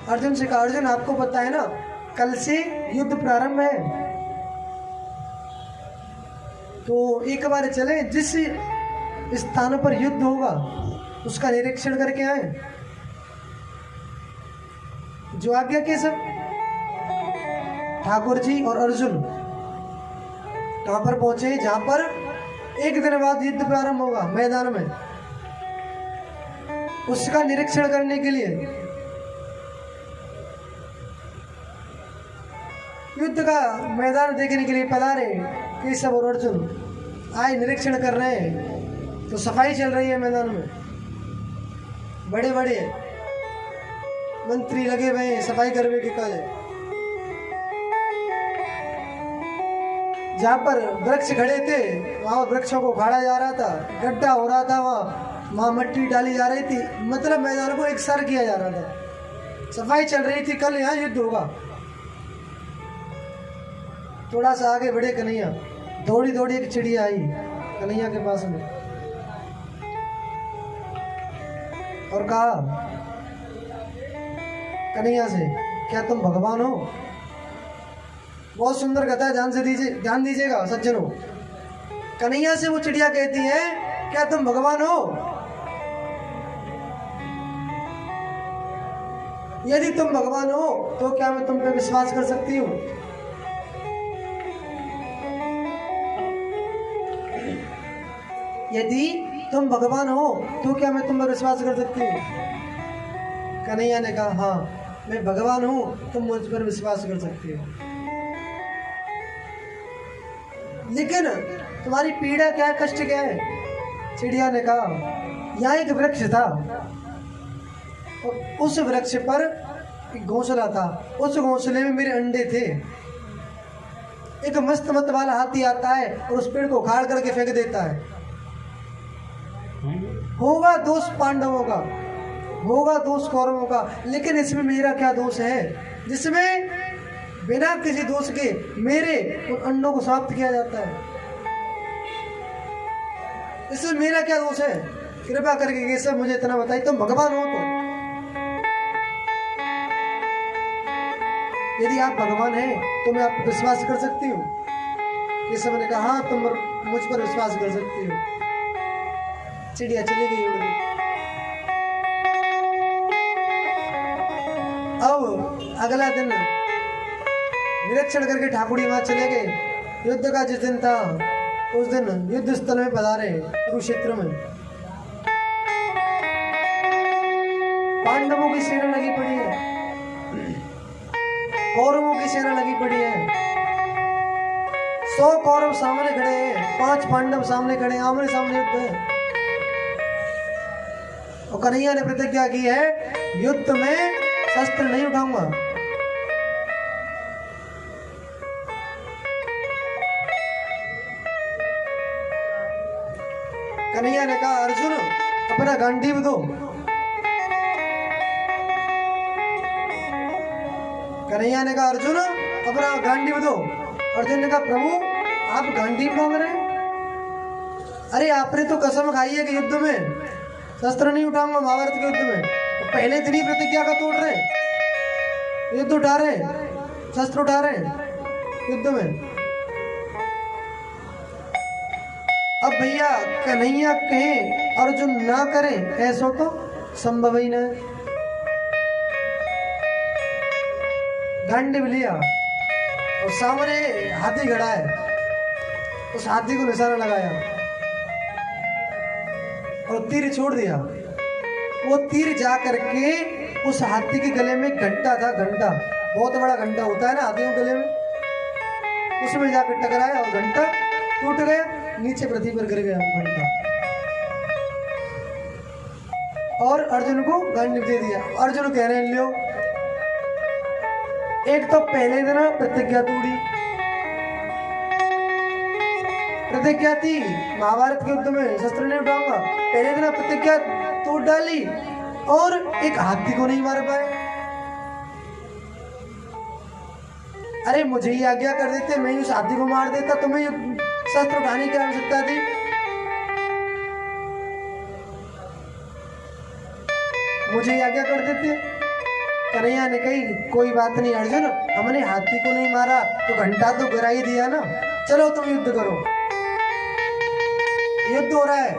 अर्जुन से कहा, अर्जुन आपको पता है ना कल से युद्ध प्रारंभ है, तो एक बार चले जिस स्थान पर युद्ध होगा उसका निरीक्षण करके आए। जो आज्ञा के सब ठाकुर जी और अर्जुन वहां पर पहुंचे जहां पर एक दिन बाद युद्ध प्रारंभ होगा मैदान में, उसका निरीक्षण करने के लिए, युद्ध का मैदान देखने के लिए पधारे केशव और अर्जुन आए, निरीक्षण कर रहे हैं। तो सफाई चल रही है मैदान में, बड़े बड़े मंत्री लगे हुए हैं सफाई करने के काज। जहाँ पर वृक्ष खड़े थे वहां वृक्षों को उखाड़ा जा रहा था, गड्ढा हो रहा था, वहां मट्टी डाली जा रही थी, मतलब मैदान को एक सर किया जा रहा था, सफाई चल रही थी। कल यहाँ युद्ध होगा। थोड़ा सा आगे बढ़े कन्हैया, दौड़ी दौड़ी एक चिड़िया आई कन्हैया के पास में और कहा कन्हैया से, क्या तुम भगवान हो? बहुत सुंदर कथा है, ध्यान दीजिएगा सज्जनों। कन्हैया से वो चिड़िया कहती है, क्या तुम भगवान हो? यदि तुम भगवान हो तो क्या मैं तुम पे विश्वास कर सकती हूँ? यदि तुम भगवान हो तो क्या मैं तुम पर विश्वास कर सकती हूँ? कन्हैया ने कहा, हाँ मैं भगवान हूँ, तुम मुझ पर विश्वास कर सकती हो, लेकिन तुम्हारी पीड़ा क्या है, कष्ट क्या है? चिड़िया ने कहा, यहाँ एक वृक्ष था और उस वृक्ष पर एक घोंसला था, उस घोंसले में मेरे अंडे थे। एक मस्त मत वाला हाथी आता है और उस पेड़ को उखाड़ करके फेंक देता है। होगा दोष पांडवों का, होगा दोष कौरवों का, लेकिन इसमें मेरा क्या दोष है जिसमें बिना किसी दोष के मेरे उन अंडों को समाप्त किया जाता है? इसमें मेरा क्या दोष है? कृपा करके ये सब मुझे इतना बताइए, तुम भगवान हो तो? यदि आप भगवान हैं तो मैं आप पर विश्वास कर सकती हूँ। ये सब ने कहा, हाँ तुम मुझ पर विश्वास कर सकती हो। चिड़िया चली गई, उड़ गई। अब अगला दिन निरीक्षण करके ठाकुर जी वहां चले गए। युद्ध का जिस दिन था उस दिन युद्ध स्थल में पधारे कुरुक्षेत्र में। पांडवों की सेना लगी पड़ी है, कौरवों की सेना लगी पड़ी है। 100 कौरव सामने खड़े हैं, 5 पांडव सामने खड़े हैं, आमने सामने युद्ध है। और कन्हैया ने प्रतिज्ञा की है, युद्ध में शस्त्र नहीं उठाऊंगा। कन्हैया ने कहा, अर्जुन अपना गांडीव दो। कन्हैया ने कहा, अर्जुन अपना गांडीव दो। अर्जुन ने कहा, प्रभु आप गांडीव मांग रहे हैं? अरे आपने तो कसम खाई है कि युद्ध में शस्त्र नहीं उठाऊंगा, महाभारत के युद्ध में। तो पहले इतनी प्रतिज्ञा का तोड़ रहे हैं, युद्ध उठा रहे हैं, शस्त्र उठा रहे हैं युद्ध में। अब भैया कन्हैया कहें अर्जुन ना करें, ऐसा तो संभव ही ना। गांडीव लिया और सामने हाथी खड़ा है, उस हाथी को निशाना लगाया और तीर छोड़ दिया। वो तीर जा करके उस हाथी के गले में घंटा था, घंटा बहुत बड़ा घंटा होता है ना हाथियों के गले में, उसमें जाकर टकराया और घंटा टूट गया, नीचे पृथ्वी पर गिर गया वो घंटा। और अर्जुन को गांडीव दे दिया। अर्जुन कह रहे हैं, लो एक तो पहले दिन प्रतिज्ञा तोड़ी, प्रतिज्ञा थी महाभारत के युद्ध में शस्त्र नहीं उठाऊंगा, पहले दिन प्रतिज्ञा तोड़ डाली और एक हाथी को नहीं मार पाए। अरे मुझे ही आज्ञा कर देते, मैं ही उस हाथी को मार देता, तुम्हें शस्त्र उठाने की आवश्यकता थी? मुझे ही आज्ञा कर देते। कन्हैया ने कही कोई बात नहीं अर्जुन, हमने हाथी को नहीं मारा तो घंटा तो गिरा ही दिया ना, चलो तुम युद्ध करो। युद्ध हो रहा है,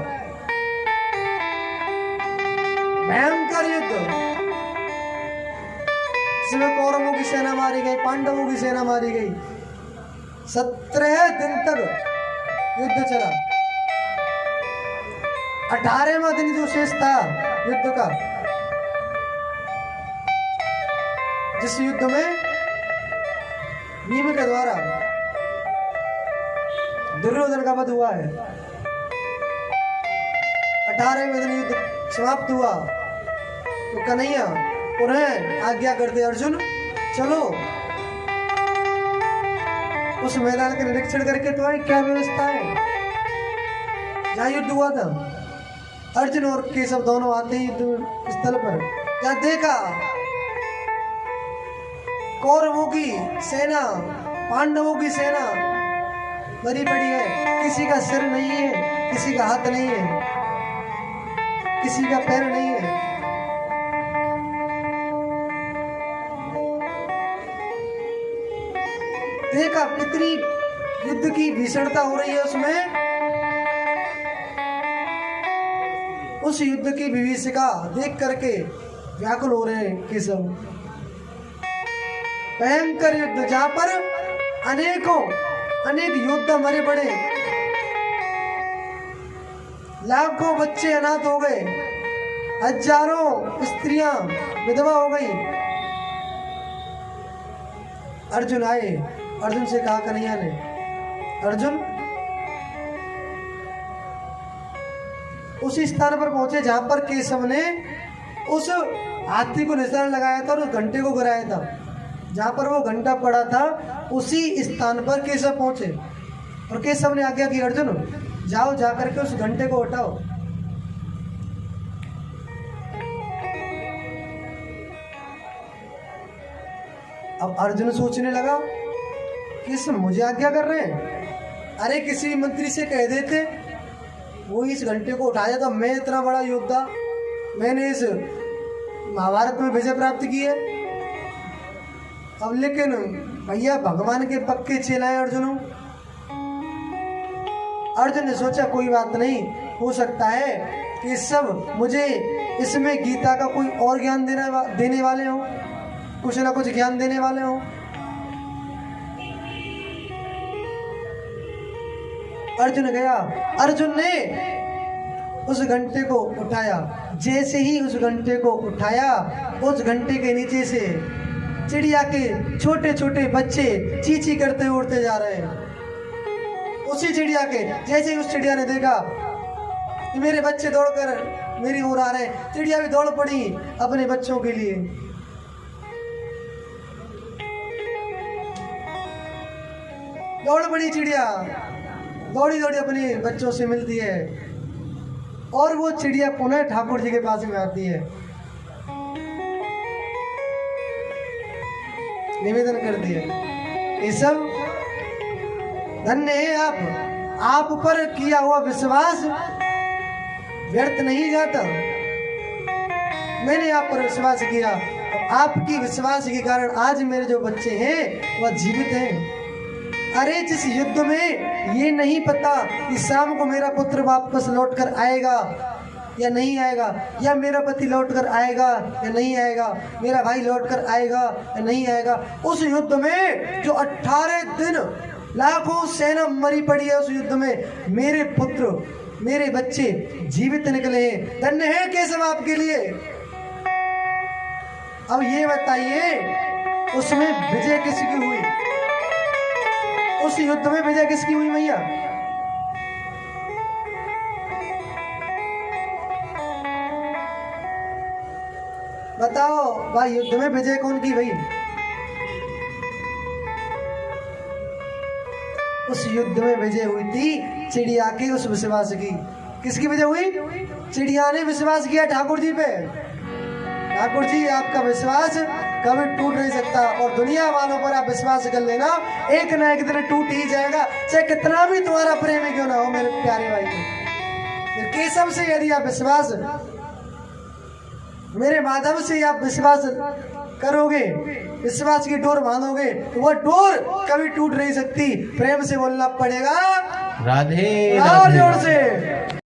भयंकर युद्ध। इसमें कौरवों की सेना मारी गई, पांडवों की सेना मारी गई। 17 दिन तक युद्ध चला। 18वां दिन जो शेष था युद्ध का, जिस युद्ध में भीम के द्वारा दुर्योधन का वध हुआ है, 18वें दिन युद्ध समाप्त हुआ तो कन्हैया उन्हें आज्ञा करते, अर्जुन चलो उस मैदान का निरीक्षण करके तो क्या व्यवस्था है जहाँ युद्ध हुआ था। अर्जुन और केशव दोनों आते हैं युद्ध स्थल पर। क्या देखा, कौरवों की सेना पांडवों की सेना भरी पड़ी है। किसी का सिर नहीं है, किसी का हाथ नहीं है, किसी का पैर नहीं है। देखा कितनी युद्ध की भीषणता हो रही है उसमें। उस युद्ध की विभीषिका देख करके व्याकुल हो रहे हैं केशव। भयंकर युद्ध जहां पर अनेक योद्धा मरे पड़े, लाखों बच्चे अनाथ हो गए, हजारों स्त्रियां विधवा हो गई। अर्जुन आए, अर्जुन से कहा कन्हैया ने, अर्जुन उसी स्थान पर पहुंचे जहां पर केशव ने उस हाथी को निशाना लगाया था और उस घंटे को गिराया था। जहां पर वो घंटा पड़ा था उसी स्थान पर केशव पहुंचे और केशव ने आज्ञा की, अर्जुन जाओ जाकर के उस घंटे को हटाओ। अब अर्जुन सोचने लगा कि इसमें मुझे आज्ञा कर रहे हैं। अरे किसी भी मंत्री से कह देते वो इस घंटे को उठाया था। मैं इतना बड़ा योद्धा, मैंने इस महाभारत में विजय प्राप्त की है। अब लेकिन भैया भगवान के पक्के चेला है अर्जुन। अर्जुन ने सोचा कोई बात नहीं, हो सकता है कि सब मुझे इसमें गीता का कोई और ज्ञान देने वाले हो, कुछ ना कुछ ज्ञान देने वाले हो। अर्जुन गया, अर्जुन ने उस घंटे को उठाया। जैसे ही उस घंटे को उठाया, उस घंटे के नीचे से चिड़िया के छोटे छोटे बच्चे चींची करते उड़ते जा रहे हैं। उसी चिड़िया के, जैसे ही उस चिड़िया ने देखा कि मेरे बच्चे दौड़कर मेरी ओर आ रहे हैं, चिड़िया भी दौड़ पड़ी अपने बच्चों के लिए। दौड़ पड़ी चिड़िया, दौड़ी दौड़ी अपने बच्चों से मिलती है और वो चिड़िया पुनः ठाकुर जी के पास में आती है, निवेदन करती है, ये सब धन्य है आप पर किया हुआ विश्वास व्यर्थ नहीं जाता। मैंने आप पर विश्वास किया, आपकी विश्वास के कारण आज मेरे जो बच्चे हैं वह जीवित हैं। अरे जिस युद्ध में ये नहीं पता कि शाम को मेरा पुत्र वापस लौट कर आएगा या नहीं आएगा, या मेरा पति लौट कर आएगा या नहीं आएगा, मेरा भाई लौट कर आएगा या नहीं आएगा, उस युद्ध में जो 18 दिन लाखों सेना मरी पड़ी है, उस युद्ध में मेरे पुत्र मेरे बच्चे जीवित निकले हैं। धन्य है केशव आपके लिए। अब ये बताइए उसमें विजय किसकी हुई? उस युद्ध में विजय किसकी हुई भैया? बताओ भाई, युद्ध में विजय कौन की भाई? उस युद्ध में विजय हुई थी चिड़िया के उस विश्वास की। किसकी विजय हुई? चिड़िया ने विश्वास किया ठाकुर जी पे। ठाकुर जी आपका विश्वास कभी टूट नहीं सकता और दुनिया वालों पर आप विश्वास कर लेना, एक ना एक दिन टूट ही जाएगा, चाहे कितना भी तुम्हारा प्रेमी क्यों ना हो मेरे प्यारे भाई। केशव से यदि आप विश्वास, मेरे माधव से आप विश्वास करोगे, विश्वास की डोर बांधोगे तो वो डोर कभी टूट नहीं सकती। प्रेम से बोलना पड़ेगा राधे और जोर राधे। से।